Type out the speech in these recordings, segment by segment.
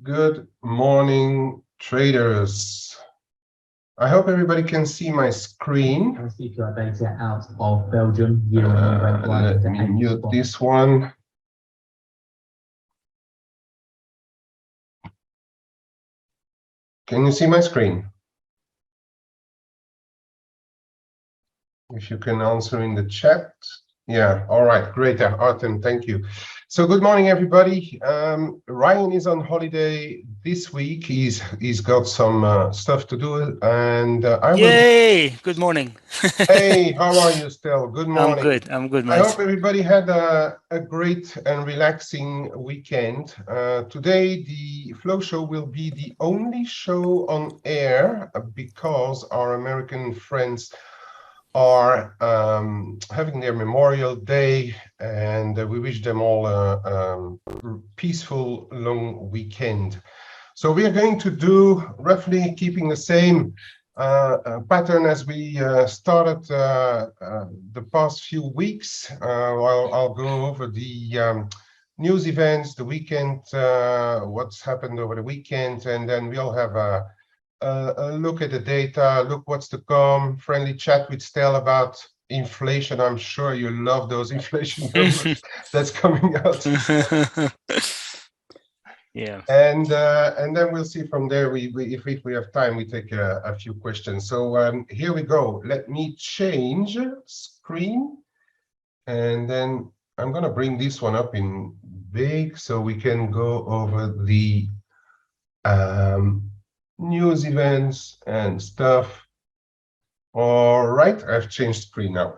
Good morning, traders. I hope everybody can see my screen. Data out of Belgium. Let me mute this one. Can you see my screen? If you can answer in the chat. Yeah, all right, great, Artem, thank you. So good morning, everybody. Ryan is on holiday this week. He's got some stuff to do, and I will. Yay! Good morning. Hey, how are you, Stel? Good morning. I'm good, I mate. hope everybody had a great and relaxing weekend. Today, the Flow Show will be the only show on air because our American friends are having their Memorial Day, and we wish them all a peaceful, long weekend. So we are going to do roughly keeping the same pattern as we started the past few weeks. I'll go over the news events, the weekend, what's happened over the weekend, and then we'll have a look at the data, look what's to come, friendly chat with Stel about inflation. I'm sure you love those inflation numbers that's coming out. Yeah. And then we'll see from there. If we have time, we take a few questions. So here we go. Let me change screen, and then I'm gonna bring this one up in big so we can go over the news events and stuff. All right, I've changed screen now.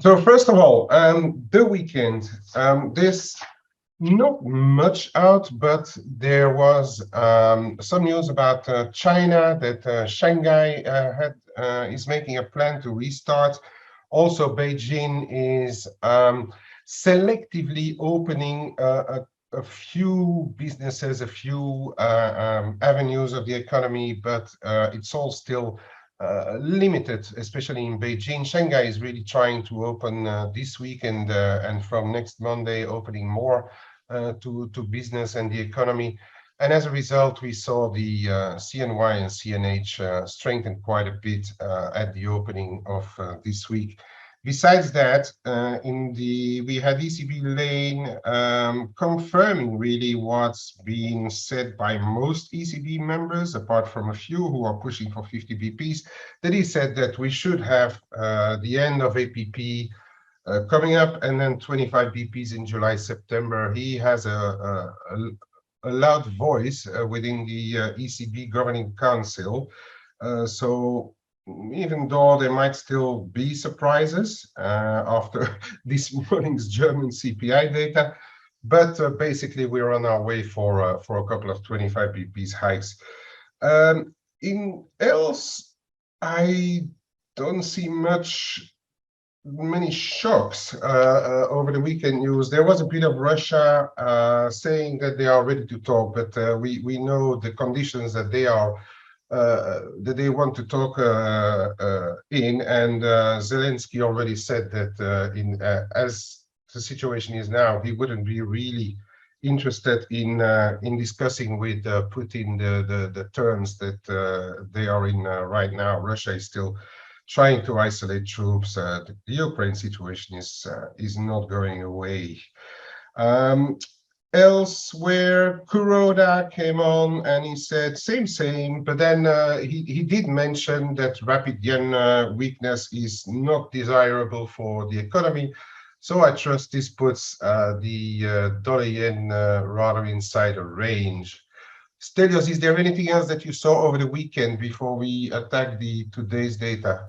So first of all, the weekend. There's not much out, but there was some news about China, that Shanghai is making a plan to restart. Also, Beijing is selectively opening a few businesses, a few avenues of the economy, but it's all still limited, especially in Beijing. Shanghai is really trying to open this week and from next Monday, opening more to business and the economy. And as a result, we saw the CNY and CNH strengthen quite a bit at the opening of this week. Besides that, we had ECB Lane confirming really what's being said by most ECB members, apart from a few who are pushing for 50 BPs, that he said that we should have the end of APP coming up, and then 25 BPs in July, September. He has a loud voice within the ECB Governing Council. So even though there might still be surprises after this morning's German CPI data, but basically we're on our way for a couple of 25 BPs hikes. In else, I don't see many shocks over the weekend news. There was a bit of Russia saying that they are ready to talk, but we know the conditions that they are that they want to talk in, and Zelensky already said that as the situation is now, he wouldn't be really interested in discussing with Putin the terms that they are in right now. Russia is still trying to isolate troops. The Ukraine situation is not going away. Elsewhere, Kuroda came on and he said same, but then he did mention that rapid yen weakness is not desirable for the economy. So I trust this puts the dollar yen rather inside a range. Stelios, is there anything else that you saw over the weekend before we attack today's data?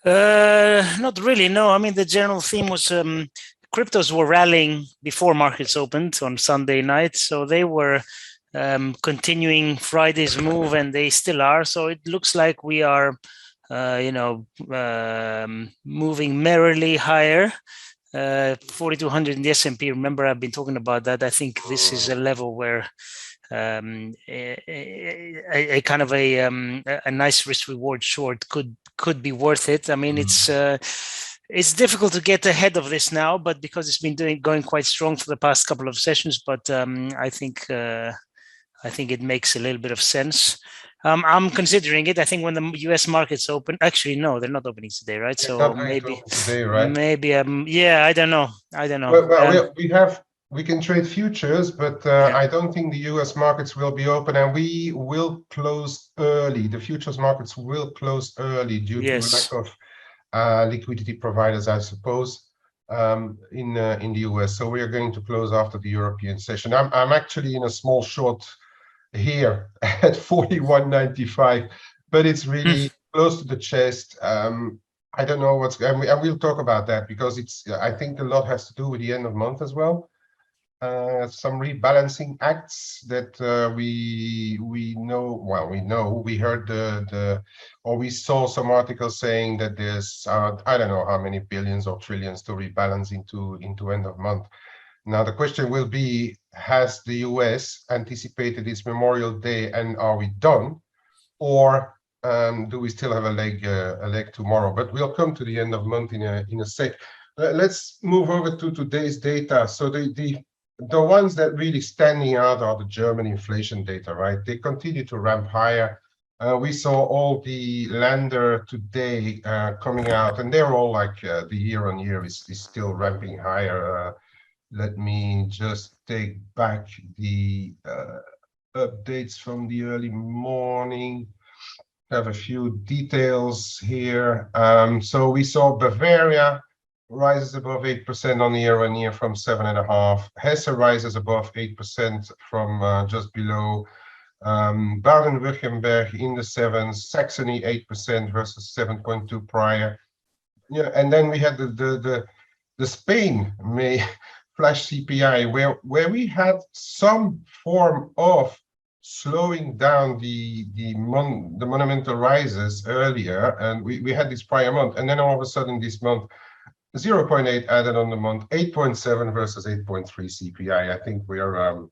Not really, no. I mean, the general theme was cryptos were rallying before markets opened on Sunday night, so they were continuing Friday's move, and they still are. So it looks like we are, moving merrily higher. 4,200 in the S&P. Remember, I've been talking about that. I think this is a level where a kind of a nice risk reward short could be worth it. I mean, it's difficult to get ahead of this now, but because it's been going quite strong for the past couple of sessions. But I think I think it makes a little bit of sense. I'm considering it. I think when the US markets open, actually, no, they're not opening today, right? It's So not going to maybe, open today, right? yeah, I don't know. I don't know. Well, we can trade futures, but Yeah. I don't think the US markets will be open, and we will close early. The futures markets will close early due to a lack of liquidity providers, I suppose, in the US. So we are going to close after the European session. I'm actually in a small short here at 41.95, but it's really close to the chest. I don't know what's, and we'll talk about that because I think a lot has to do with the end of month as well. Some rebalancing acts that we know. Well, we heard or we saw some articles saying that there's I don't know how many billions or trillions to rebalance into end of month. Now the question will be: has the US anticipated its Memorial Day, and are we done, or do we still have a leg tomorrow? But we'll come to the end of month in a sec. Let's move over to today's data. So the ones that really standing out are the German inflation data, right? They continue to ramp higher. We saw all the Länder today coming out, and they're all like the year on year is still ramping higher. Let me just take back the updates from the early morning. Have a few details here. So we saw Bavaria rises above 8% on year on year from 7.5. Hesse rises above 8% from just below. Baden-Württemberg in the 7s, Saxony 8% versus 7.2 prior. Yeah, and then we had the Spain May flash CPI where we had some form of slowing down the monumental rises earlier, and we had this prior month, and then all of a sudden this month 0.8 added on the month, 8.7 versus 8.3 CPI. I think we are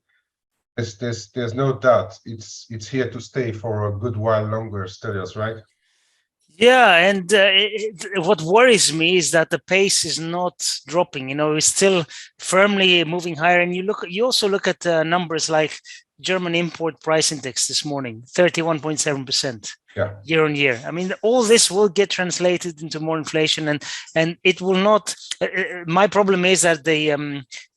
there's no doubt it's here to stay for a good while longer, Stelios, right? Yeah, and what worries me is that the pace is not dropping. It's still firmly moving higher. And you also look at numbers like German import price index this morning, 31.7%. Yeah. Year on year. I mean, all this will get translated into more inflation, and it will not. My problem is that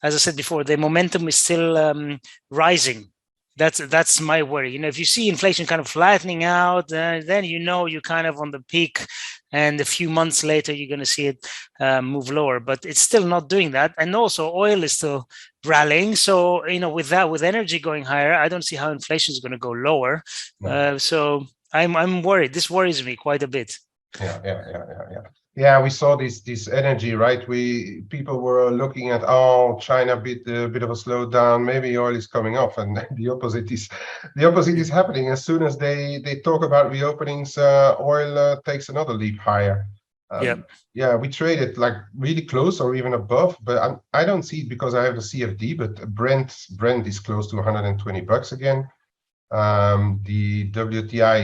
as I said before, the momentum is still rising. That's my worry. If you see inflation kind of flattening out, then you're kind of on the peak, and a few months later you're going to see it move lower. But it's still not doing that, and also oil is still rallying. So with energy going higher, I don't see how inflation is going to go lower. No. So I'm worried. This worries me quite a bit. Yeah, we saw this energy, right? People were looking at China a bit of a slowdown. Maybe oil is coming off, and the opposite is happening. As soon as they talk about reopenings, oil takes another leap higher. Yeah, we traded like really close or even above, but I don't see it because I have the CFD. But Brent is close to $120 again. The WTI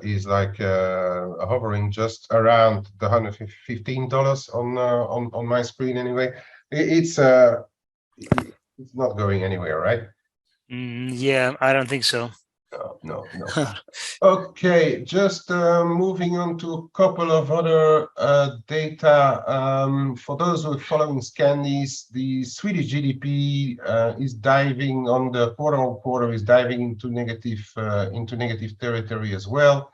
is like hovering just around the $115 on my screen anyway. It's not going anywhere, right? Yeah, I don't think so. No. Okay, just moving on to a couple of other data. For those who are following Scandis, the Swedish GDP is diving on the quarter-on-quarter, is diving into negative territory as well.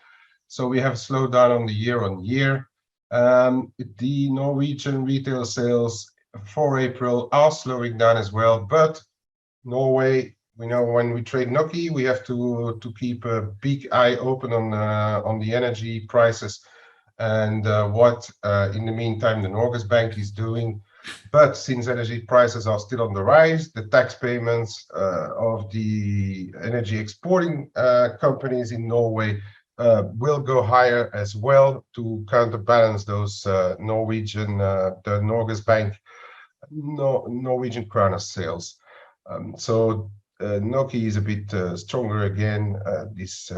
So we have a slowdown on the year-on-year. The Norwegian retail sales for April are slowing down as well, but Norway, we know when we trade NOK, we have to keep a big eye open on the energy prices and what in the meantime the Norges Bank is doing. But since energy prices are still on the rise, the tax payments of the energy exporting companies in Norway will go higher as well to counterbalance those the Norges Bank Norwegian krona sales. So NOK is a bit stronger again this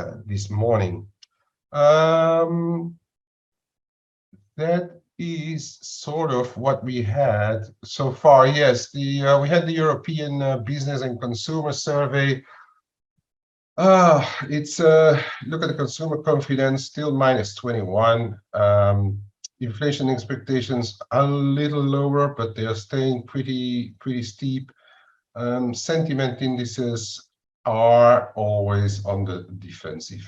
morning. That is sort of what we had so far. Yes, we had the European Business and Consumer Survey. It's look at the consumer confidence, still minus 21. Inflation expectations a little lower, but they are staying pretty steep. Sentiment indices are always on the defensive.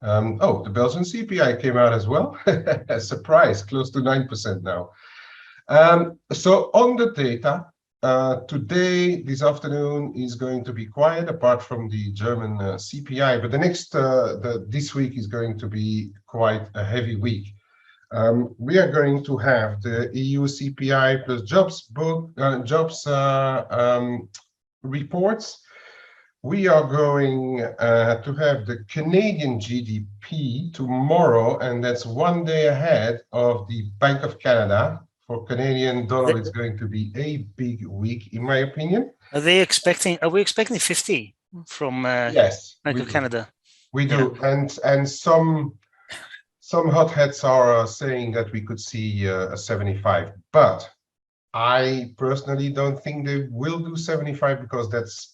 Oh, the Belgian CPI came out as well. A surprise, close to 9% now. So on the data, today, this afternoon is going to be quiet, apart from the German CPI. But the next, this week is going to be quite a heavy week. We are going to have the EU CPI plus jobs reports. We are going to have the Canadian GDP tomorrow, and that's one day ahead of the Bank of Canada. For Canadian dollar, it's going to be a big week, in my opinion. Are we expecting 50 from yes, Bank of Canada? We do, yeah. And some hotheads are saying that we could see a 75, but I personally don't think they will do 75, because that's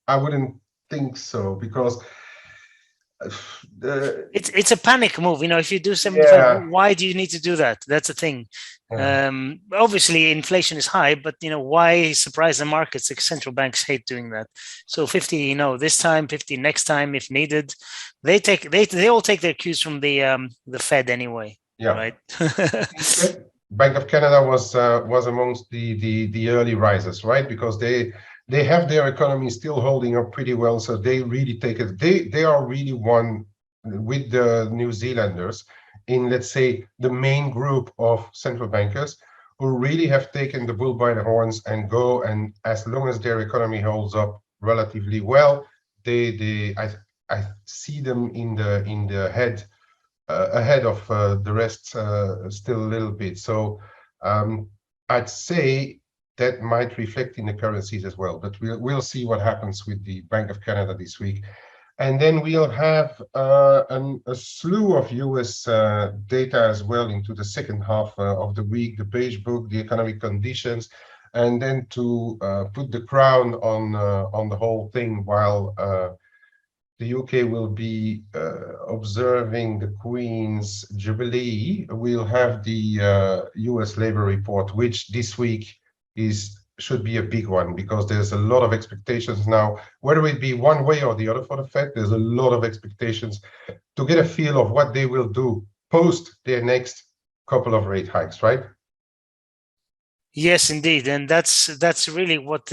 I wouldn't think so, because it's a panic move. You know, if you do 75, yeah. Why do you need to do that? That's the thing. Yeah. Obviously inflation is high, but you know, why surprise the markets? Like, central banks hate doing that. So 50, you know, this time, 50 next time if needed. They all take their cues from the Fed anyway. Yeah. Right. Bank of Canada was amongst the early risers, right? Because they have their economy still holding up pretty well, so they really take it. They are really one with the New Zealanders in, let's say, the main group of central bankers who really have taken the bull by the horns and go, and as long as their economy holds up relatively well, I see them in the head. Ahead of the rest still a little bit. So I'd say that might reflect in the currencies as well, but we'll see what happens with the Bank of Canada this week. And then we'll have a slew of US data as well into the second half of the week, the beige book, the economic conditions, and then to put the crown on the whole thing, while the UK will be observing the Queen's Jubilee. We'll have the US labor report, which this week should be a big one, because there's a lot of expectations now, whether it be one way or the other for the Fed. There's a lot of expectations to get a feel of what they will do post their next couple of rate hikes, right? Yes, indeed, and that's really what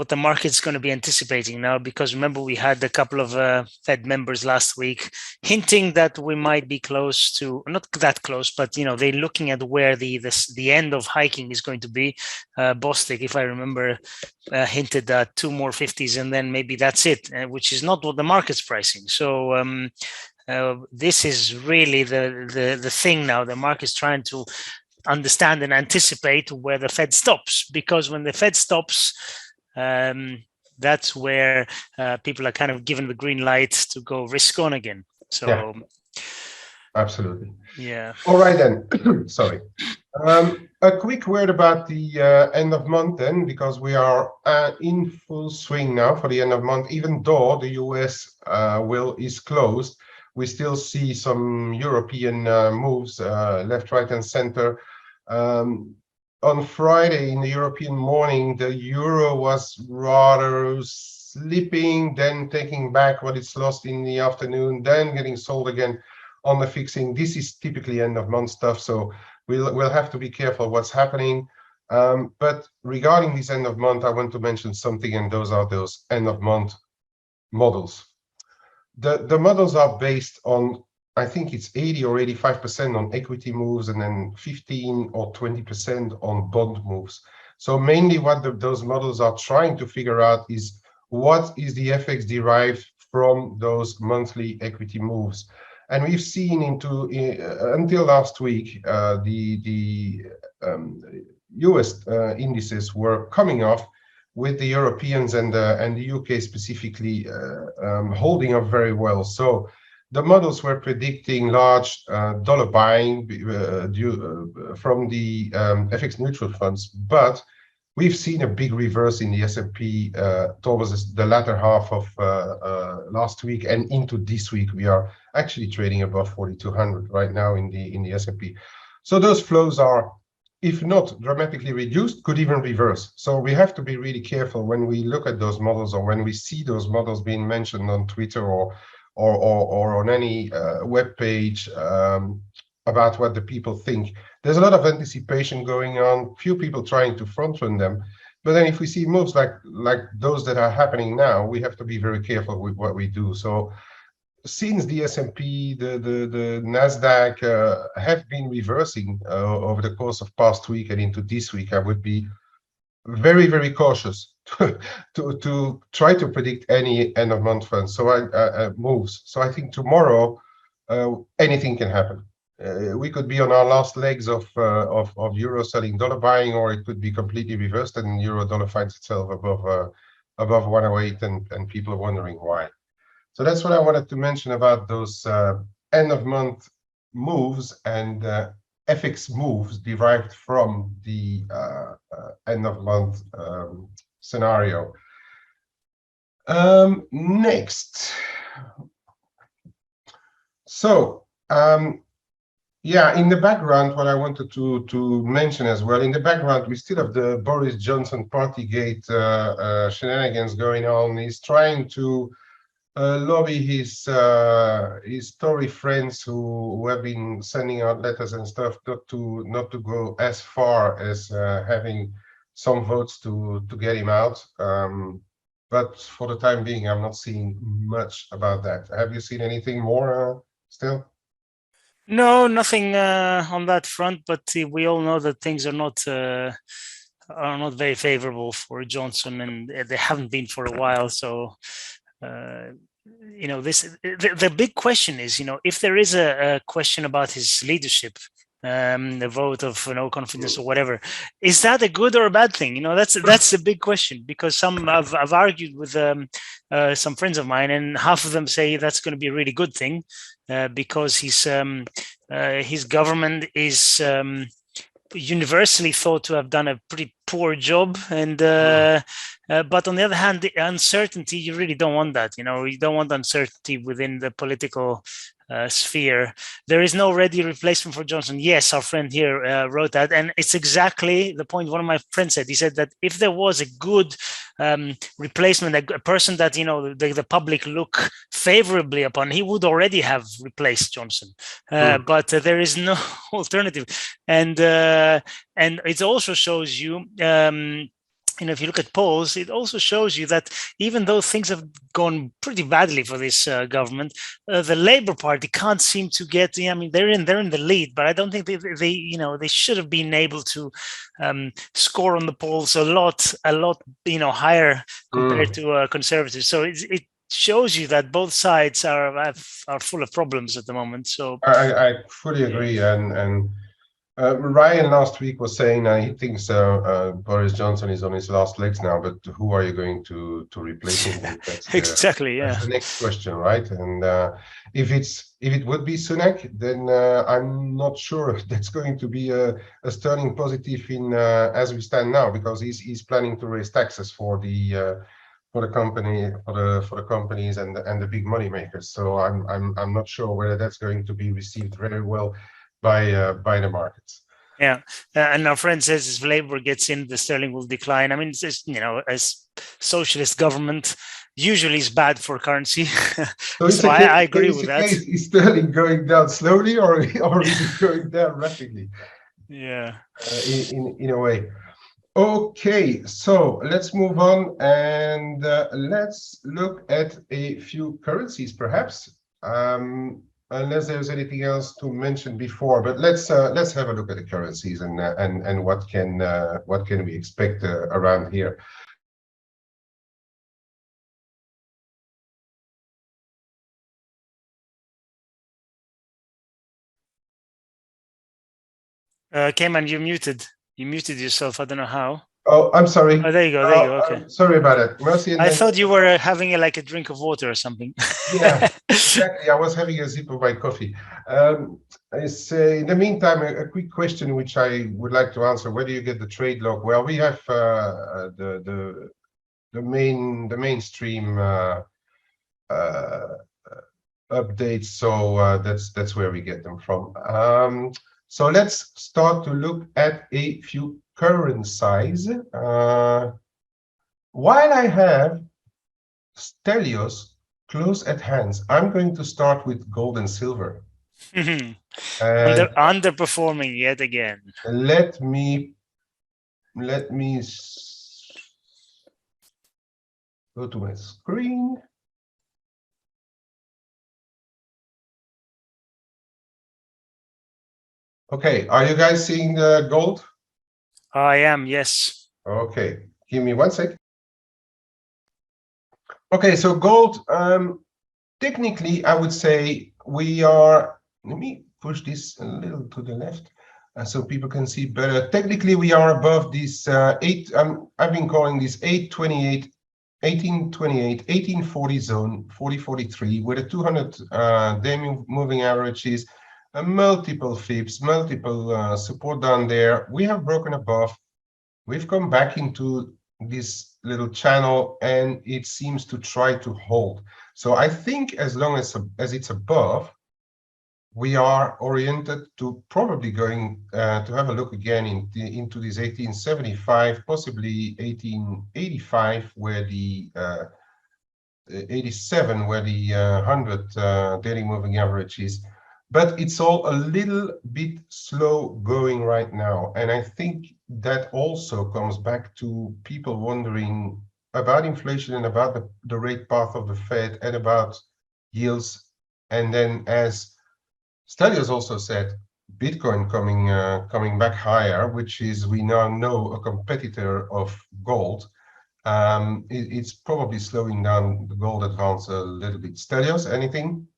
the market's going to be anticipating now, because remember, we had a couple of Fed members last week hinting that we might be close to, not that close, but you know, they're looking at where the end of hiking is going to be. Bostic, if I remember, hinted that 2 more 50s and then maybe that's it, which is not what the market's pricing. So this is really the thing now. The market's trying to understand and anticipate where the Fed stops, because when the Fed stops, that's where people are kind of given the green light to go risk on again. So yeah, absolutely. Yeah. All right then. Sorry. A quick word about the end of month then, because we are in full swing now for the end of month. Even though the US is closed, we still see some European moves left, right, and center. On Friday in the European morning, the euro was rather slipping, then taking back what it's lost in the afternoon, then getting sold again on the fixing. This is typically end of month stuff, so we'll have to be careful what's happening. But regarding this end of month, I want to mention something, and those are those end of month models. The models are based on, I think it's 80 or 85% on equity moves, and then 15 or 20% on bond moves. So mainly what those models are trying to figure out is what is the FX derived from those monthly equity moves. And we've seen until last week, the US indices were coming off, with the Europeans and the UK specifically holding up very well. So the models were predicting large dollar buying from the FX neutral funds, but we've seen a big reverse in the S&P towards the latter half of last week and into this week. We are actually trading above 4,200 right now in the S&P. So those flows are, if not dramatically reduced, could even reverse. So we have to be really careful when we look at those models, or when we see those models being mentioned on Twitter or on any web page about what the people think. There's a lot of anticipation going on, few people trying to front run them. But then if we see moves like those that are happening now, we have to be very careful with what we do. So since the S&P, the Nasdaq have been reversing over the course of past week and into this week, I would be very, very cautious to try to predict any end of month funds. So moves. So I think tomorrow anything can happen. We could be on our last legs of euro selling, dollar buying, or it could be completely reversed and euro dollar finds itself above 108, and people are wondering why. So that's what I wanted to mention about those end of month moves and FX moves derived from the end of month scenario. Next. So yeah, in the background, what I wanted to mention as well, in the background, we still have the Boris Johnson Partygate shenanigans going on. He's trying to lobby his Tory friends who have been sending out letters and stuff not to go as far as having some votes to get him out. But for the time being, I'm not seeing much about that. Have you seen anything more still? No, nothing on that front. But we all know that things are not very favorable for Johnson, and they haven't been for a while. So. You know, the big question is, you know, if there is a question about his leadership, the vote of no confidence or whatever, is that a good or a bad thing? You know, that's the big question, because I've argued with some friends of mine, and half of them say that's going to be a really good thing because his government is universally thought to have done a pretty poor job, and but on the other hand, the uncertainty, you really don't want that. You know, you don't want uncertainty within the political sphere. There is no ready replacement for Johnson. Yes, our friend here wrote that, and it's exactly the point one of my friends said. He said that if there was a good replacement, a person that, you know, the public look favorably upon, he would already have replaced Johnson. But there is no alternative, and it also shows you. You know, if you look at polls, it also shows you that even though things have gone pretty badly for this government, the Labour Party can't seem to get. I mean, they're in the lead, but I don't think they you know, they should have been able to score on the polls a lot you know, higher compared to Conservatives. So it shows you that both sides are full of problems at the moment. So I fully agree, and. Ryan last week was saying he thinks Boris Johnson is on his last legs now, but who are you going to replace him with? That's exactly, yeah. That's the next question, right? And if it would be Sunak, then I'm not sure that's going to be a sterling positive in as we stand now, because he's planning to raise taxes for the companies and the big money makers. So I'm not sure whether that's going to be received very well by the markets. Yeah, and our friend says if Labour gets in, the sterling will decline. I mean, it's just, you know, as socialist government usually is bad for currency. So I agree with that. Is sterling going down slowly, or is it going down rapidly? Yeah, in a way. Okay, so let's move on and let's look at a few currencies, perhaps. Unless there's anything else to mention before, but let's have a look at the currencies and what can we expect around here. Cayman, you muted yourself. I don't know how. Oh, I'm sorry. Oh, there you go. There you go. Okay. Sorry about it. Mercy. And I then, thought you were having like a drink of water or something. yeah, exactly. I was having a sip of my coffee. I say, in the meantime, a quick question which I would like to answer. Where do you get the trade log? Well, we have the mainstream updates, so that's where we get them from. So let's start to look at a few currencies. While I have Stelios close at hand, I'm going to start with gold and silver. And Underperforming yet again. let me go to my screen. Okay, are you guys seeing the gold? I am, yes. Okay, give me 1 sec. Okay, so gold, technically, I would say we are, let me push this a little to the left so people can see better. Technically, we are above this I've been calling this 828, 1828, 1840 zone, 4043, where the 200-day moving averages, multiple fibs, multiple support down there. We have broken above. We've come back into this little channel, and it seems to try to hold. So I think as long as it's above, we are oriented to probably going to have a look again into this 1875, possibly 1885, where the 87, where the 100 daily moving average is. But it's all a little bit slow going right now. And I think that also comes back to people wondering about inflation and about the rate path of the Fed and about yields. And then, as Stelios also said, Bitcoin coming back higher, which is, we now know, a competitor of gold. It's probably slowing down the gold advance a little bit. Stelios, anything?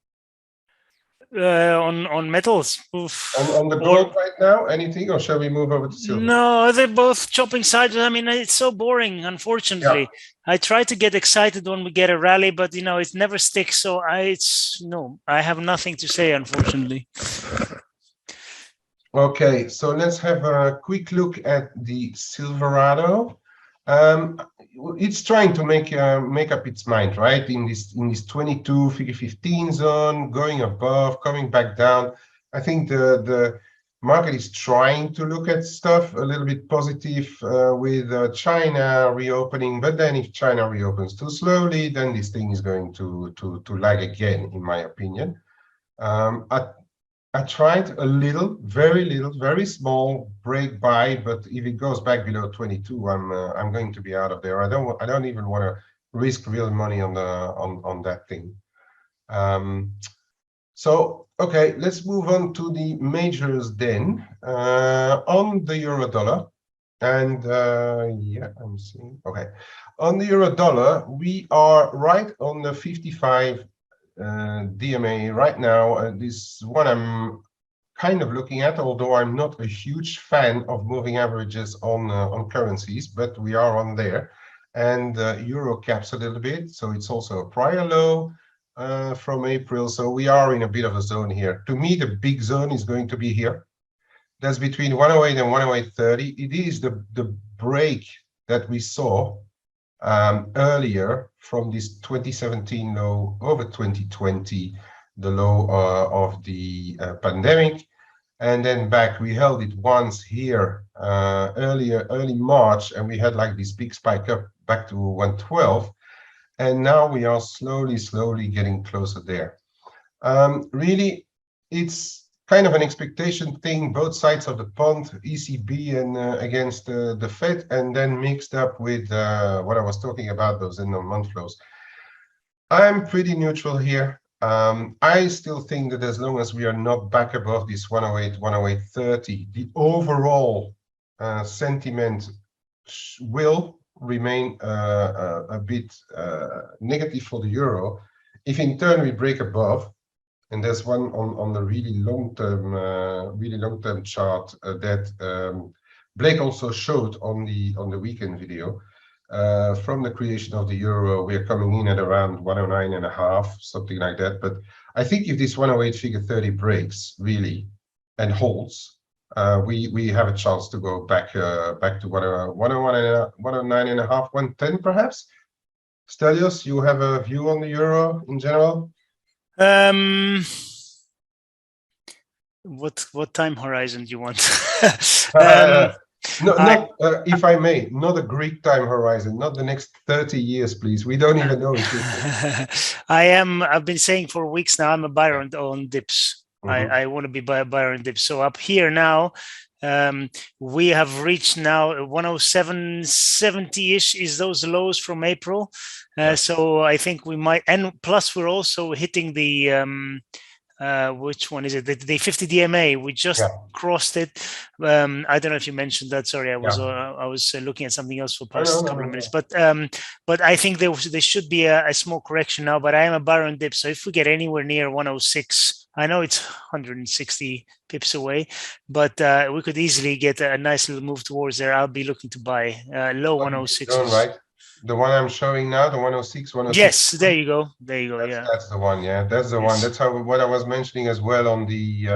On metals. On the gold right now, anything, or shall we move over to silver? No, they're both chopping sideways. I mean, it's so boring, unfortunately. Yeah. I try to get excited when we get a rally, but it never sticks. So I have nothing to say, unfortunately. Okay, so let's have a quick look at the Silverado. It's trying to make up its mind, right? In this 22 figure 15 zone, going above, coming back down. I think the market is trying to look at stuff a little bit positive with China reopening. But then if China reopens too slowly, then this thing is going to lag again, in my opinion. I tried a little, very small break buy, but if it goes back below 22, I'm going to be out of there. I don't even want to risk real money on that thing. So okay, let's move on to the majors then. On the euro dollar, and yeah, I'm seeing. Okay, on the euro dollar, we are right on the 55. DMA right now. This one I'm kind of looking at, although I'm not a huge fan of moving averages on currencies, but we are on there. And euro caps a little bit, so it's also a prior low from April. So we are in a bit of a zone here. To me, the big zone is going to be here. That's between 108 and 108.30. It is the break that we saw earlier from this 2017 low over 2020, the low of the pandemic, and then back. We held it once here early March, and we had like this big spike up back to 112, and now we are slowly getting closer there. Really, it's kind of an expectation thing, both sides of the pond, ECB and against the Fed, and then mixed up with what I was talking about, those end of month flows. I'm pretty neutral here. I still think that as long as we are not back above this 108, 108.30, the overall sentiment will remain a bit negative for the euro. If in turn we break above, and there's one on the really long-term chart that Blake also showed on the weekend video, from the creation of the euro, we are coming in at around 109.5, something like that. But I think if this 108 figure 30 breaks really and holds, we have a chance to go back to 101 and 109.5, 110 perhaps. Stelios, you have a view on the euro in general? What time horizon do you want? If I may, not a Greek time horizon, not the next 30 years, please. We don't even know it. I've been saying for weeks now, I'm a buyer on dips. I want to be a buyer on dips. So up here now, we have reached now 107.70-ish is those lows from April. So I think we might, and plus we're also hitting the which one is it? The 50 DMA. We just crossed it. I don't know if you mentioned that. Sorry, I was looking at something else for the past couple of minutes. But I think there should be a small correction now. But I am a buyer on dip. So if we get anywhere near 106, I know it's 160 pips away, but we could easily get a nice little move towards there. I'll be looking to buy low 106. Right. The one I'm showing now, the 106, 106. Yes, there you go. There you go. That's the one. Yeah, that's the one. That's what I was mentioning as well on the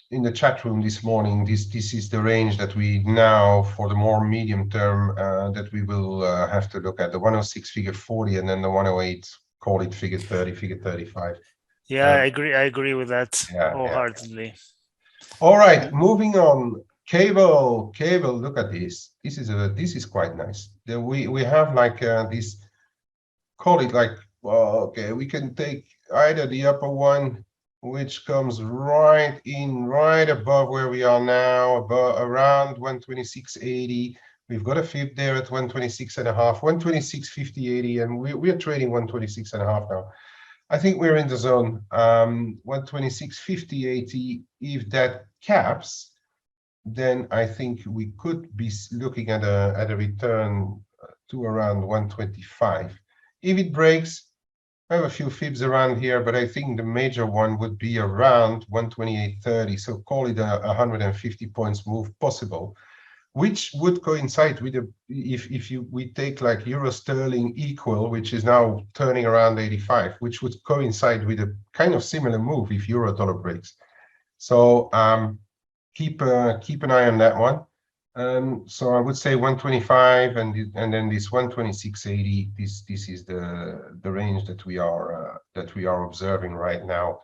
in the chat room this morning. This is the range that we now, for the more medium term, that we will have to look at, the 106 figure 40, and then the 108, call it figure 30, figure 35. Yeah, I agree with that wholeheartedly. All right, moving on. Cable, look at this. This is quite nice. We have like this, call it like, well, okay, we can take either the upper one, which comes right above where we are now, around 126.80. We've got a fib there at 126.5, 126.50.80, and we are trading 126.5 now. I think we're in the zone. 126.50.80. If that caps, then I think we could be looking at a return to around 125. If it breaks, I have a few fibs around here, but I think the major one would be around 128.30. So call it a 150 points move possible, which would coincide with if we take like euro sterling equal, which is now turning around 85, which would coincide with a kind of similar move if euro dollar breaks. So keep an eye on that one. So I would say 125 and then this 126.80. This is the range that we are observing right now.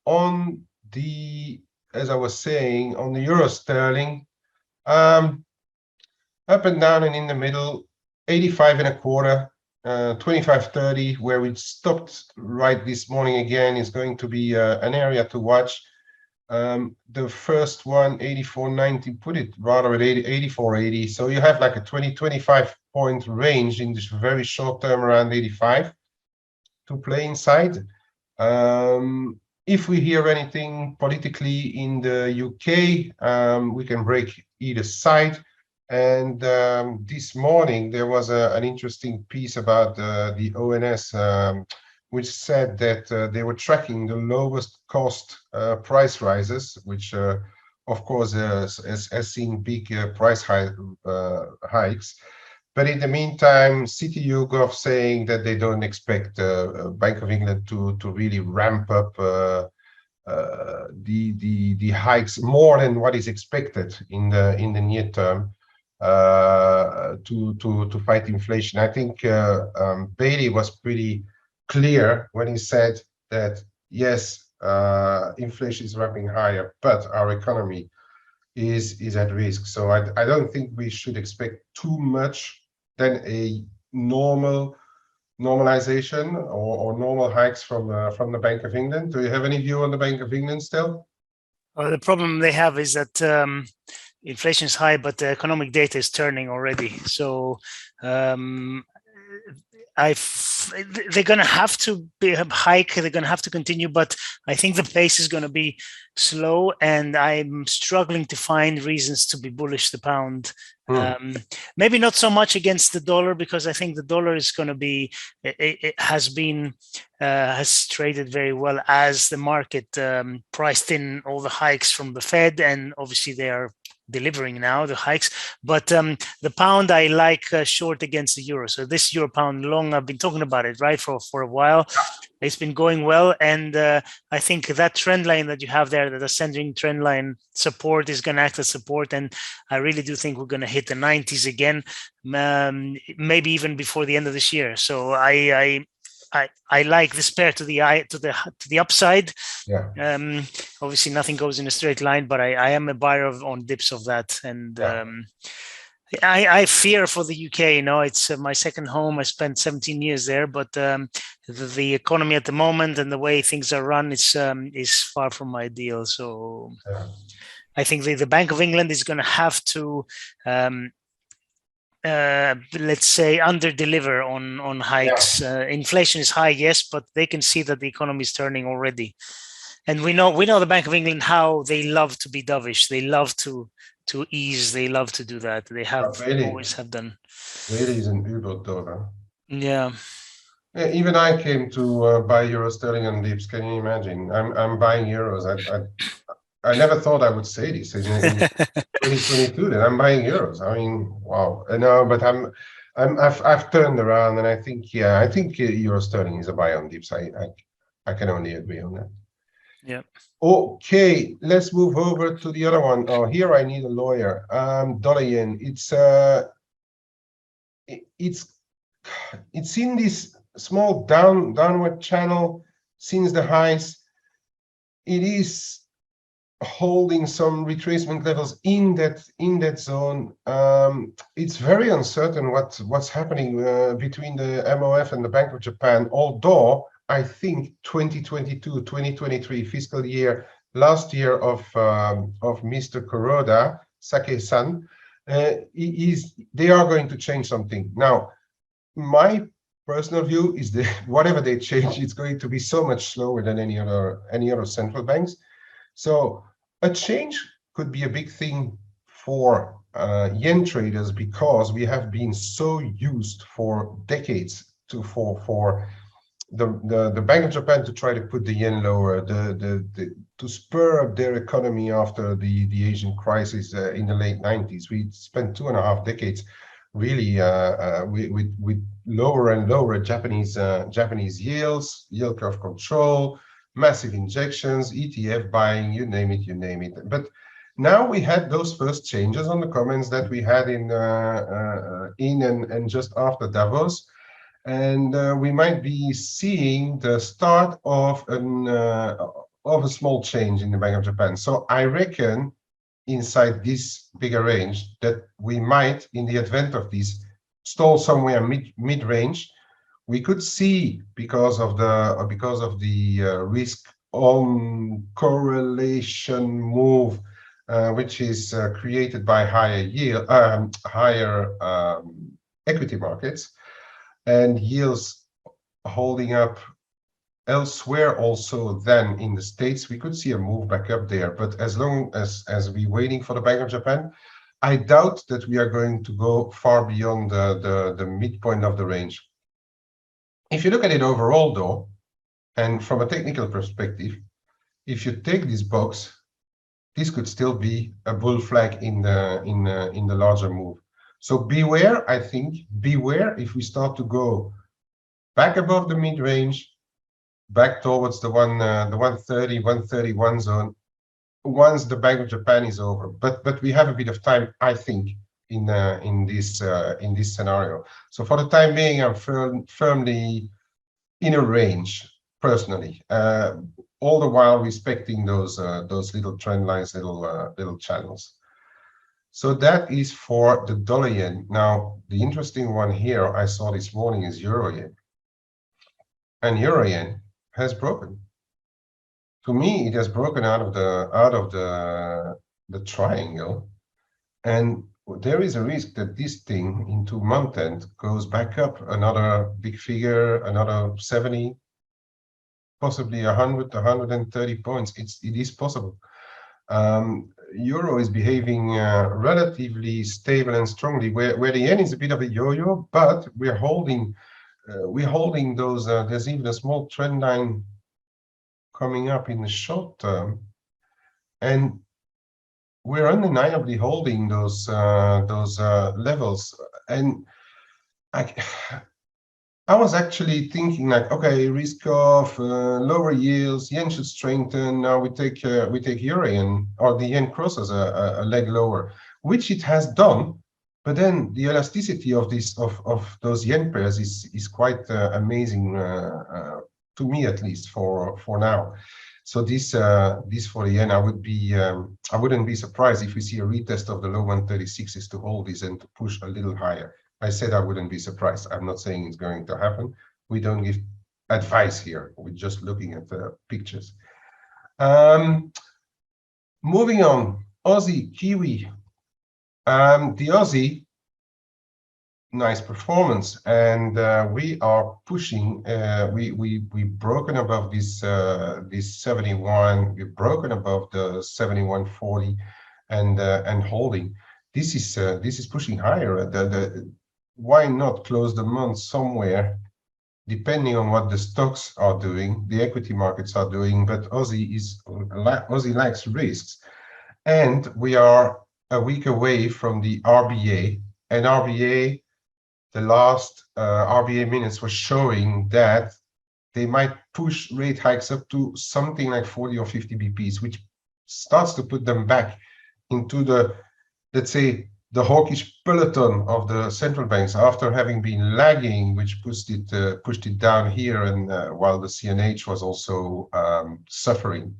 On the, as I was saying, on the euro sterling, up and down and in the middle, 85.25, 25.30, where we stopped right this morning again, is going to be an area to watch. The first one, 84.90, put it rather at 84.80. So you have like a 20-25 point range in this very short term around 85 to play inside. If we hear anything politically in the UK, we can break either side. And this morning there was an interesting piece about the ONS, which said that they were tracking the lowest cost price rises, which of course has seen big price hikes. But in the meantime, Citi YouGov saying that they don't expect Bank of England to really ramp up the hikes more than what is expected in the near term to fight inflation. I think Bailey was pretty clear when he said that yes, inflation is ramping higher, but our economy is at risk. So I don't think we should expect too much than a normalization or normal hikes from the Bank of England. Do you have any view on the Bank of England still? Well, the problem they have is that inflation is high, but the economic data is turning already. So they're going to have to hike. They're going to have to continue, but I think the pace is going to be slow, and I'm struggling to find reasons to be bullish the pound. Maybe not so much against the dollar, because I think the dollar is going to be, it has traded very well as the market priced in all the hikes from the Fed, and obviously they are delivering now the hikes. But the pound I like short against the euro. So this euro pound long, I've been talking about it, right, for a while. It's been going well, and I think that trend line that you have there, that ascending trend line support, is going to act as support, and I really do think we're going to hit the 90s again, maybe even before the end of this year. So I like this pair to the upside. Yeah. Obviously, nothing goes in a straight line, but I am a buyer on dips of that, and I fear for the UK. It's my second home. I spent 17 years there, but the economy at the moment and the way things are run is far from ideal. So I think the Bank of England is going to have to, let's say, under deliver on hikes. Inflation is high, yes, but they can see that the economy is turning already. And we know the Bank of England, how they love to be dovish. They love to ease. They love to do that. They have always have done. Really is an Uber-dollar. Yeah. Even I came to buy euro sterling on dips. Can you imagine? I'm buying euros. I never thought I would say this in 2022 that I'm buying euros. I mean, wow. No, but I've turned around, and I think euro sterling is a buy on dips. I can only agree on that. Yeah. Okay, let's move over to the other one. Oh, here I need a lawyer. Dollar yen. It's in this small downward channel since the highs. It is holding some retracement levels in that zone. It's very uncertain what's happening between the MOF and the Bank of Japan, although I think 2022-2023 fiscal year, last year of Mr. Kuroda, Sake-san, they are going to change something. Now, my personal view is that whatever they change, it's going to be so much slower than any other central banks. So a change could be a big thing for yen traders, because we have been so used for decades for the Bank of Japan to try to put the yen lower, to spur up their economy after the Asian crisis in the late 90s. We spent 2.5 decades really with lower and lower Japanese yields, yield curve control, massive injections, ETF buying, you name it. But now we had those first changes on the comments that we had in and just after Davos. And we might be seeing the start of a small change in the Bank of Japan. So I reckon inside this bigger range that we might, in the advent of this, stall somewhere mid-range. We could see, because of the risk on correlation move, which is created by higher equity markets, and yields holding up elsewhere also than in the States, we could see a move back up there. But as long as we're waiting for the Bank of Japan, I doubt that we are going to go far beyond the midpoint of the range. If you look at it overall, though, and from a technical perspective, if you take this box, this could still be a bull flag in the larger move. So beware, I think, if we start to go back above the mid-range, back towards the 130, 131 zone, once the Bank of Japan is over. But we have a bit of time, I think, in this scenario. So for the time being, I'm firmly in a range, personally, all the while respecting those little trend lines, little channels. So that is for the dollar yen. Now, the interesting one here I saw this morning is euro yen. And euro yen has broken. To me, it has broken out of the triangle. And there is a risk that this thing into month end goes back up another big figure, another 70, possibly 100, 130 points. It is possible. Euro is behaving relatively stable and strongly, where the yen is a bit of a yo-yo, but we're holding those. There's even a small trend line coming up in the short term, and we're undeniably holding those levels. And I was actually thinking like, okay, risk of lower yields, yen should strengthen. Now we take euro yen, or the yen crosses a leg lower, which it has done. But then the elasticity of those yen pairs is quite amazing to me, at least for now. So this for the yen, I wouldn't be surprised if we see a retest of the low 136s to hold this and to push a little higher. I said I wouldn't be surprised. I'm not saying it's going to happen. We don't give advice here. We're just looking at the pictures. Moving on, Aussie Kiwi. The Aussie, nice performance, and we are pushing. We've broken above this 71. We've broken above the 71.40, and holding. This is pushing higher. Why not close the month somewhere, depending on what the stocks are doing, the equity markets are doing, but Aussie likes risks. And we are a week away from the RBA, and RBA, the last RBA minutes were showing that they might push rate hikes up to something like 40 or 50 BPs, which starts to put them back into the, let's say, the hawkish peloton of the central banks after having been lagging, which pushed it down here, and while the CNH was also suffering.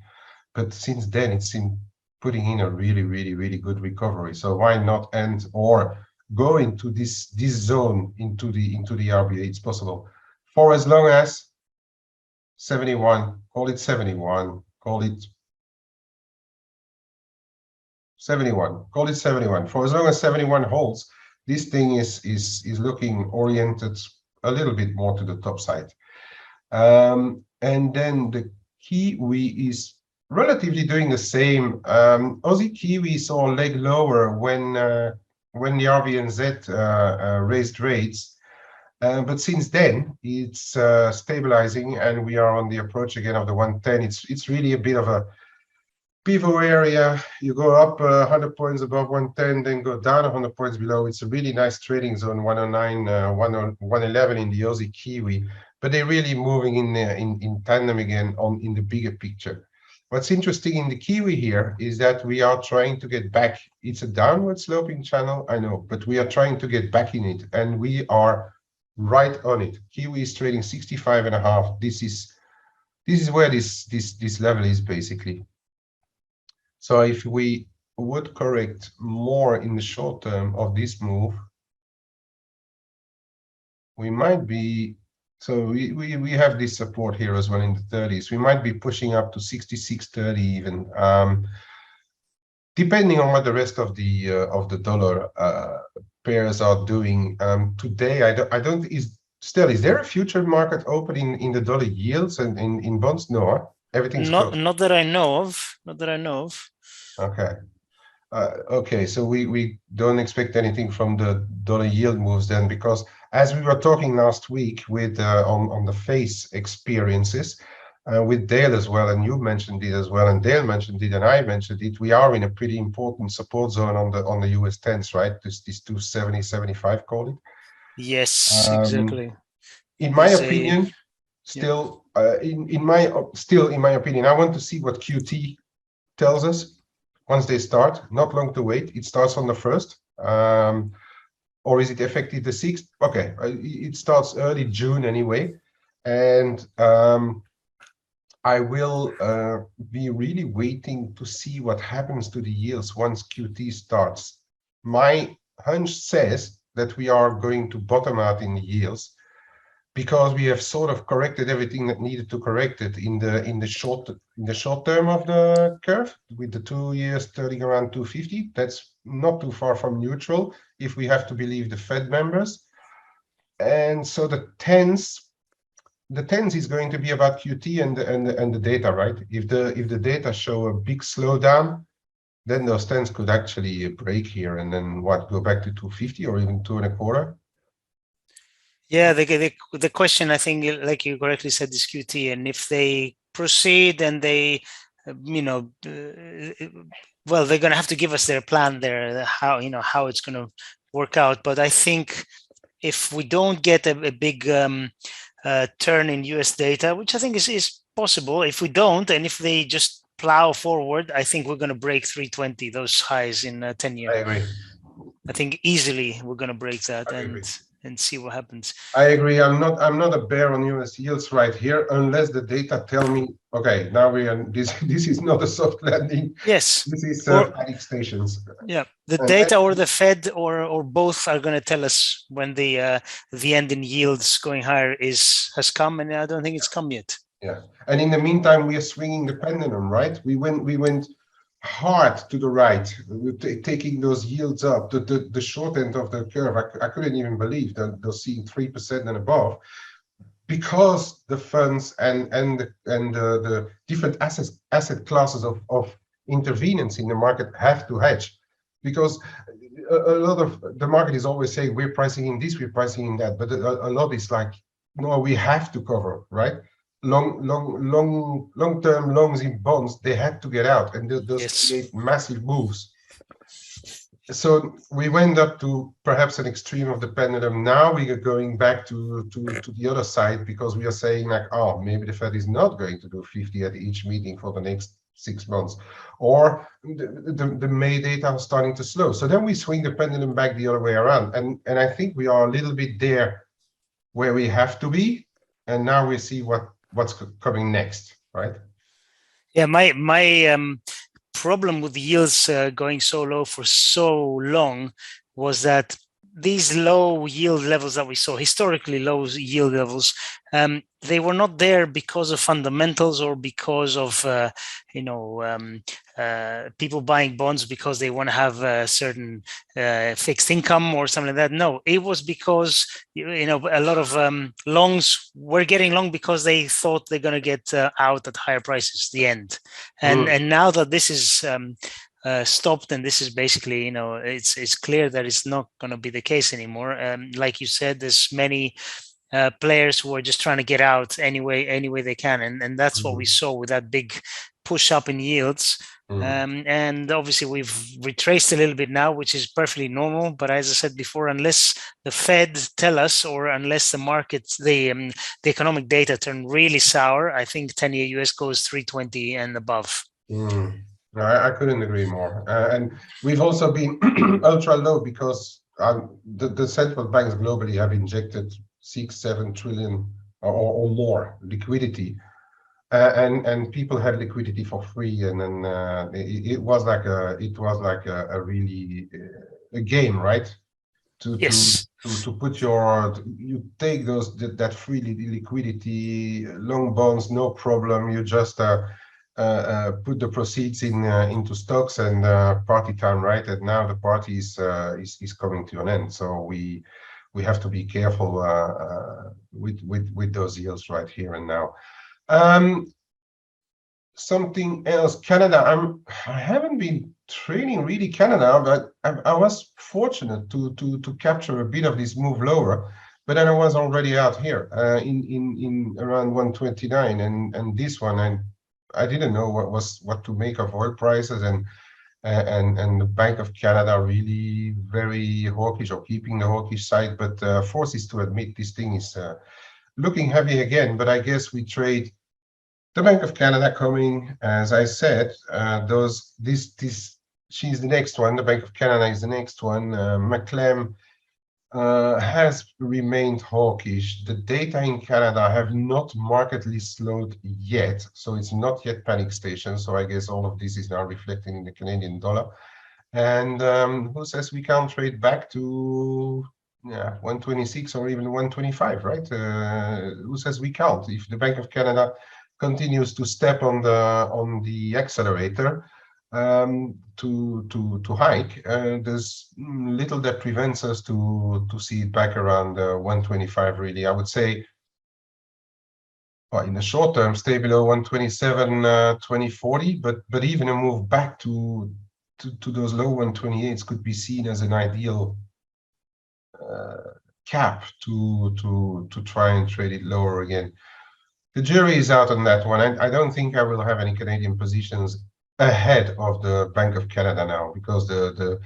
But since then, it's been putting in a really, really, really good recovery. So why not end or go into this zone into the RBA? It's possible for as long as 71. Call it 71. Call it 71. Call it 71. For as long as 71 holds, this thing is looking oriented a little bit more to the top side. And then the Kiwi is relatively doing the same. Aussie Kiwi saw a leg lower when the RBNZ raised rates. But since then, it's stabilizing, and we are on the approach again of the 110. It's really a bit of a pivot area. You go up 100 points above 110, then go down 100 points below. It's a really nice trading zone, 109, 111 in the Aussie Kiwi. But they're really moving in tandem again in the bigger picture. What's interesting in the Kiwi here is that we are trying to get back. It's a downward sloping channel, I know, but we are trying to get back in it, and we are right on it. Kiwi is trading 65.5. This is where this level is basically. So if we would correct more in the short term of this move, we might be. So we have this support here as well in the 30s. We might be pushing up to 66.30 even, depending on what the rest of the dollar pairs are doing. Today, is there a future market open in the dollar yields and in bonds? No, everything's closed. Not that I know of. Not that I know of. Okay. Okay, so we don't expect anything from the dollar yield moves then, because as we were talking last week with on the face experiences with Dale as well, and you mentioned it as well, and Dale mentioned it, and I mentioned it, we are in a pretty important support zone on the US 10s, right? This 270-75, call it. Yes, exactly. In my opinion, still, in my opinion, I want to see what QT tells us. Once they start, not long to wait. It starts on the 1st, or is it effective the 6th? Okay, it starts early June anyway, and I will be really waiting to see what happens to the yields once QT starts. My hunch says that we are going to bottom out in the yields, because we have sort of corrected everything that needed to correct it in the short term of the curve, with the 2 years turning around 250. That's not too far from neutral if we have to believe the Fed members. And so the tense is going to be about QT and the data, right? If the data show a big slowdown, then those tens could actually break here and then go back to 250 or even 2.25. Yeah, the question, I think, like you correctly said, is QT, and if they proceed and they, well, they're going to have to give us their plan there, how it's going to work out. But I think if we don't get a big turn in US data, which I think is possible, if we don't, and if they just plow forward, I think we're going to break 320, those highs in 10-year. I agree. I think easily we're going to break that and see what happens. I agree. I'm not a bear on US yields right here, unless the data tell me, okay, now we are this is not a soft landing. Yes, this is panic stations. Yeah, the data or the Fed or both are going to tell us when the end in yields going higher has come, and I don't think it's come yet. Yeah, and in the meantime, we are swinging the pendulum, right? We went hard to the right, taking those yields up. The short end of the curve, I couldn't even believe that they're seeing 3% and above, because the funds and the different asset classes of intervenants in the market have to hedge, because a lot of the market is always saying we're pricing in this, we're pricing in that, but a lot is like, no, we have to cover, right? Long-term longs in bonds, they had to get out, and those create massive moves. So we went up to perhaps an extreme of the pendulum. Now we are going back to the other side, because we are saying like, oh, maybe the Fed is not going to do 50 at each meeting for the next 6 months, or the May data are starting to slow. So then we swing the pendulum back the other way around, and I think we are a little bit there where we have to be, and now we see what's coming next, right? Yeah, my problem with the yields going so low for so long was that these low yield levels that we saw, historically low yield levels, they were not there because of fundamentals or because of people buying bonds because they want to have a certain fixed income or something like that. No, it was because a lot of longs were getting long because they thought they're going to get out at higher prices. The end, and now that this is stopped, and this is basically, it's clear that it's not going to be the case anymore. Like you said, there's many players who are just trying to get out any way they can, and that's what we saw with that big push up in yields. And obviously we've retraced a little bit now, which is perfectly normal. But as I said before, unless the Fed tell us, or unless the markets, the economic data turn really sour, I think 10-year US goes 320 and above. I couldn't agree more. And we've also been ultra low because the central banks globally have injected 6-7 trillion or more liquidity, and people had liquidity for free, and then it was like a really a game, right? To put you take that free liquidity, long bonds, no problem. You just put the proceeds into stocks, and party time, right? And now the party is coming to an end, so we have to be careful with those yields right here and now. Something else, Canada. I haven't been trading really Canada, but I was fortunate to capture a bit of this move lower. But then I was already out here in around 129, and this one I didn't know what to make of oil prices, and the Bank of Canada really very hawkish, or keeping the hawkish side, but forces to admit this thing is looking heavy again. But I guess we trade the Bank of Canada coming, as I said. She's the next one. The Bank of Canada is the next one. McClem has remained hawkish. The data in Canada have not markedly slowed yet, so it's not yet panic station. So I guess all of this is now reflecting in the Canadian dollar. And who says we can't trade back to 126 or even 125, right? Who says we can't? If the Bank of Canada continues to step on the accelerator, to hike. There's little that prevents us to see it back around 125. Really, I would say. Well, in the short term, stay below 127, 2040, but even a move back to those low 128s could be seen as an ideal cap to try and trade it lower again. The jury is out on that one. I don't think I will have any Canadian positions ahead of the Bank of Canada now, because the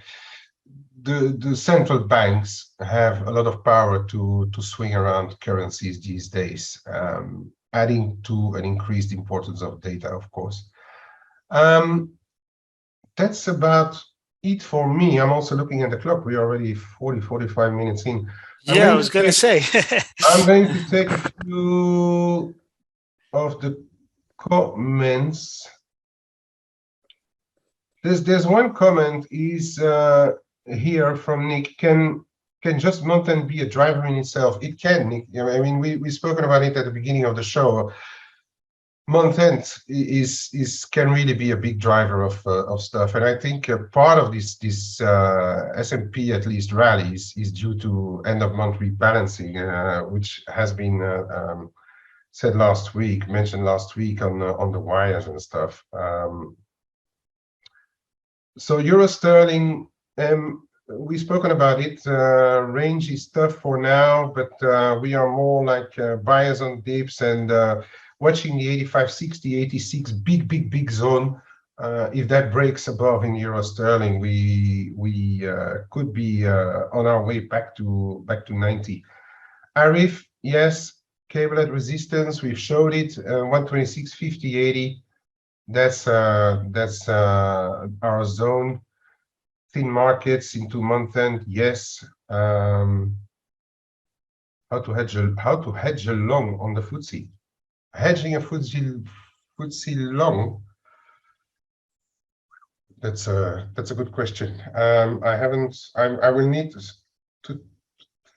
central banks have a lot of power to swing around currencies these days, adding to an increased importance of data, of course. That's about it for me. I'm also looking at the clock. We're already 45 minutes in. Yeah, I was going to say. I'm going to take a few of the comments. There's one comment is here from Nick. Can just mountain be a driver in itself? It can, Nick. I mean, we spoken about it at the beginning of the show. Month-end can really be a big driver of stuff, and I think part of this S&P at least rallies is due to end-of-month rebalancing, which has been said last week, mentioned last week on the wires and stuff. So euro sterling, we've spoken about it. Range is tough for now, but we are more like buyers on dips and watching the 85.60, 86 big zone. If that breaks above in euro sterling, we could be on our way back to 90. Arif, yes, cable at resistance. We've showed it. 126.50, 80. That's our zone. Thin markets into month end, yes. How to hedge a long on the FTSE? Hedging a FTSE long. That's a good question. I will need to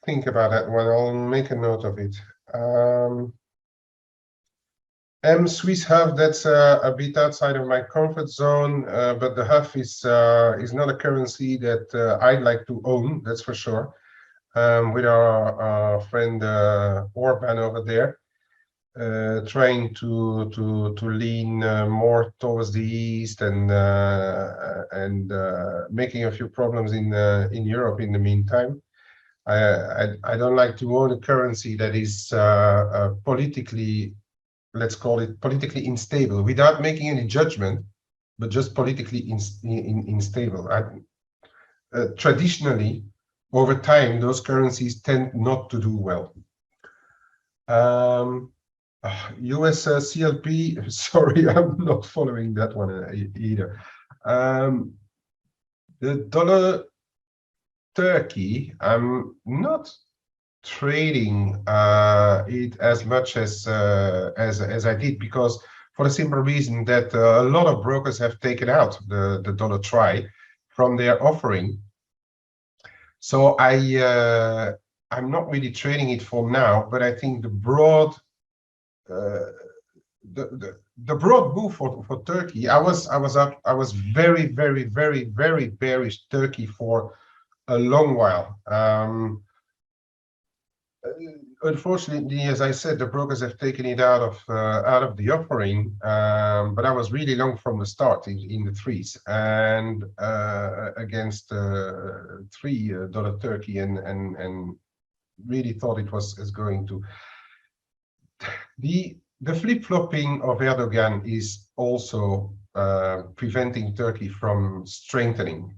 think about that one. I'll make a note of it. Swiss HUF, that's a bit outside of my comfort zone, but the HUF is not a currency that I'd like to own, that's for sure. With our friend Orban over there, trying to lean more towards the east and making a few problems in Europe in the meantime. I don't like to own a currency that is politically, let's call it politically unstable, without making any judgment, but just politically unstable. Traditionally, over time, those currencies tend not to do well. US CLP, sorry, I'm not following that one either. The dollar Turkey, I'm not trading it as much as I did, because for the simple reason that a lot of brokers have taken out the dollar try from their offering. So I'm not really trading it for now, but I think the broad move for Turkey, I was very bearish Turkey for a long while. Unfortunately, as I said, the brokers have taken it out of the offering, but I was really long from the start in the threes and against $3 Turkey, and really thought it was going to. The flip-flopping of Erdogan is also preventing Turkey from strengthening.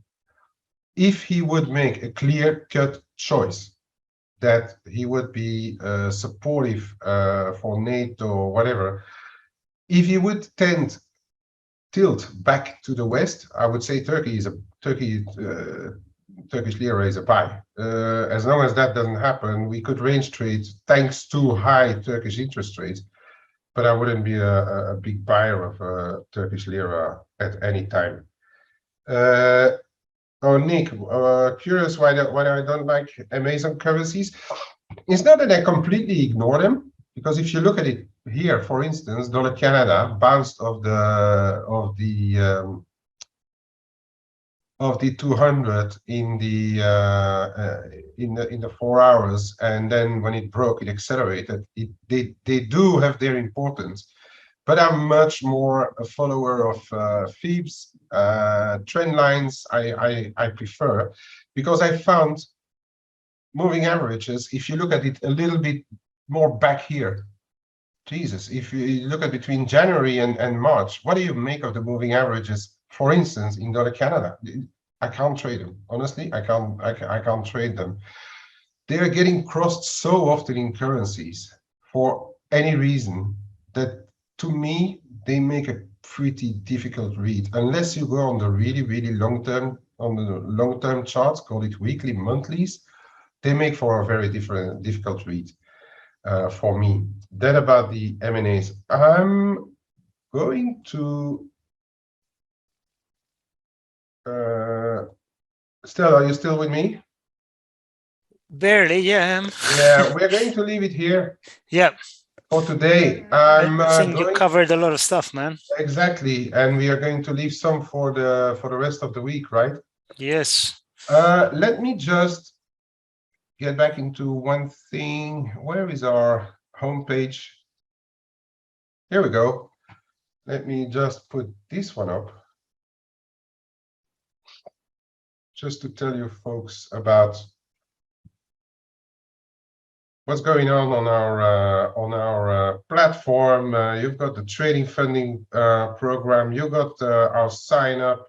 If he would make a clear-cut choice that he would be supportive for NATO or whatever, if he would tilt back to the West, I would say Turkish lira is a buy. As long as that doesn't happen, we could range trade thanks to high Turkish interest rates, but I wouldn't be a big buyer of Turkish lira at any time. Oh, Nick, curious why I don't like Amazon currencies. It's not that I completely ignore them, because if you look at it here, for instance, dollar Canada bounced off the of the 200 in the 4 hours, and then when it broke, it accelerated. They do have their importance, but I'm much more a follower of Phoebs, trend lines. I prefer, because I found moving averages, if you look at it a little bit more back here, Jesus, if you look at between January and March, what do you make of the moving averages? For instance, in dollar Canada, I can't trade them. Honestly, I can't trade them. They are getting crossed so often in currencies for any reason that, to me, they make a pretty difficult read unless you go on the really long term charts, call it weekly, monthlies. They make for a very difficult read. For me. Then about the M&As, I'm going to Stella, are you still with me? Barely, yeah. Yeah, we're going to leave it here. Yeah. For today. I think you covered a lot of stuff, man. Exactly, and we are going to leave some for the rest of the week, right? Yes. Let me just get back into one thing. Where is our homepage? Here we go. Let me just put this one up, just to tell you folks about what's going on our platform. You've got the trading funding program. You got our sign up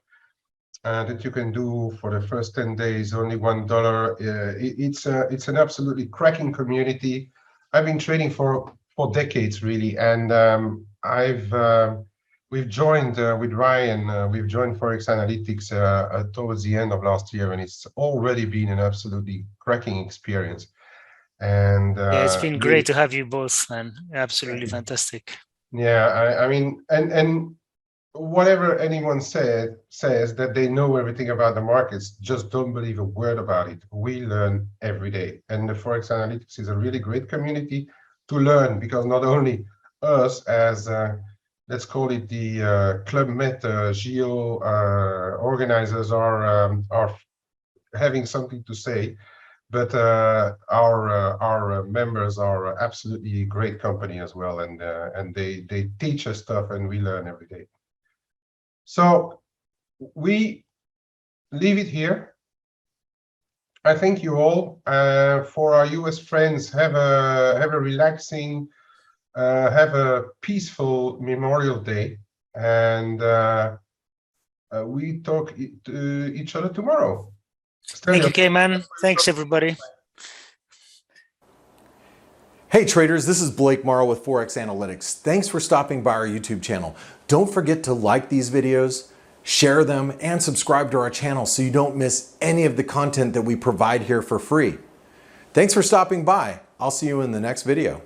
that you can do for the first 10 days, only $1. It's an absolutely cracking community. I've been trading for decades, really, and we've joined with Ryan. We've joined ForexAnalytix towards the end of last year, and it's already been an absolutely cracking experience. And yeah, it's been great to have you both, man. Absolutely fantastic. Yeah, I mean, and whatever anyone says that they know everything about the markets, just don't believe a word about it. We learn every day, and the ForexAnalytix is a really great community to learn, because not only us as let's call it the Club Med Geo organizers are having something to say, but our members are absolutely great company as well, and they teach us stuff, and we learn every day. So we leave it here. I thank you all. For our US friends, have a relaxing, have a peaceful Memorial Day, and we talk to each other tomorrow. Thank you, K-Man. Thanks, everybody. Hey traders, this is Blake Morrow with ForexAnalytix. Thanks for stopping by our YouTube channel. Don't forget to like these videos, share them, and subscribe to our channel so you don't miss any of the content that we provide here for free. Thanks for stopping by. I'll see you in the next video.